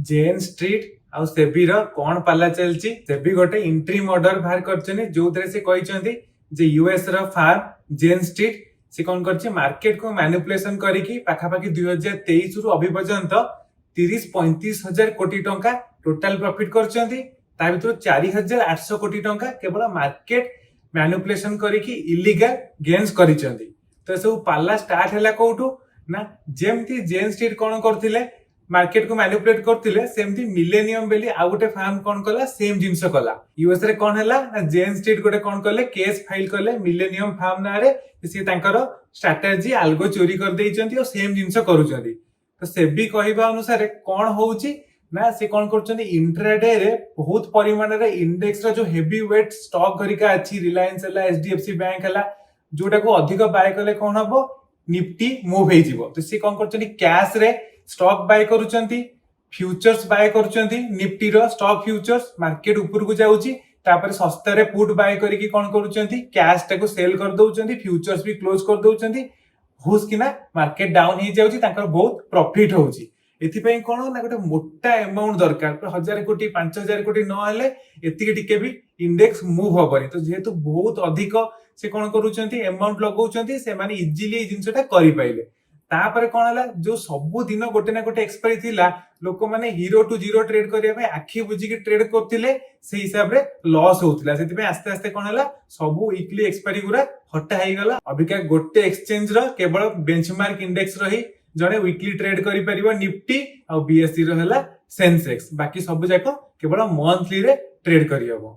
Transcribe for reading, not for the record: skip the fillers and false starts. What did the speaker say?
जेन street आउ सेबी रो कौन पाला चलची। सेबी गोटे इंट्रीम ऑर्डर बाहर करछनी जो से कहते जे यूएस रो फार्म जेन स्ट्रीट से कौन कर मार्केट को मैनिपुलेशन करके पाखापाखि 2023 रु अभी पर्यंत 30-35 हजार कोटी टंका टोटाल प्रॉफिट करछंती। ता भीतर 4800 कोटी टंका केवल मार्केट मैनिपुलेशन करके इलीगल गेन्स करिसेंती। तो सब पाला स्टार्ट हैला कोठू ना जेमती जेन स्ट्रीट कौन करथिले मार्केट को मैनिपुलेट करथिले सेमती मिलेनियम बेली आ गोटे फार्म कौन कला सेम जिंस कला। यूएस रे कौन हैला ना जेन स्ट्रीट गोटे कौन कले केस फाइल कले मिलेनियम फार्म ना रे से तांकर स्ट्रेटजी आल्गो चोरी कर देइचंती और सेम जिंस करूचंती। तो सेबी कहबा अनुसार कौन होउची ना से कौन करछंती इंट्राडे रे बहुत परिमाण रे इंडेक्स रो जो हेवी वेट स्टॉक घरिका अछि रिलायंस हला एचडीएफसी बैंक हला जोटा को अधिक बाय कले कौन हबो निफ्टी मूव हे जिवो। तो से कौन करछंती कैश रे स्टॉक बाय करूचंती फ्यूचर्स बाय करूचंती निफ्टी रो स्टॉक फ्यूचर्स मार्केट ऊपर को जाउची तापर सस्ता रे पुट बाय करिकि कौन करूचंती कैश टाको सेल कर दउचंती फ्यूचर्स भी क्लोज कर दउचंती होस किना मार्केट डाउन हे जाउची तांकर बहुत प्रॉफिट होउची। एथिपई कोन ना गोटे मोटा अमाउंट दरकार 1000 कोटी 5000 कोटी न हेले एतिके टिके भी इंडेक्स मूव होबनी। तो जेहेतु बहुत अधिक से कौन करूचंती अमाउंट लगाउचंती से माने इजीली जिंसटा करि पाइले। तापर कोन हला जो सब दिन गोटे ना गोटे एक्सपायरी थिला लोक माने 0 to 0 ट्रेड करिया पे आखी बुझी के ट्रेड करथिले से हिसाब रे लॉस होउथिला। सेति पे आस्ते आस्ते कोन हला सब वीकली एक्सपायरी गुरा हटा हे गला। अबिका गोटे एक्सचेंज रो केवल बेंचमार्क इंडेक्स रही जने वीकली ट्रेड करि परिबो निफ्टी आ बीएसई रो हला सेंसेक्स बाकी सब जाको केवल मंथली रे ट्रेड करियबो।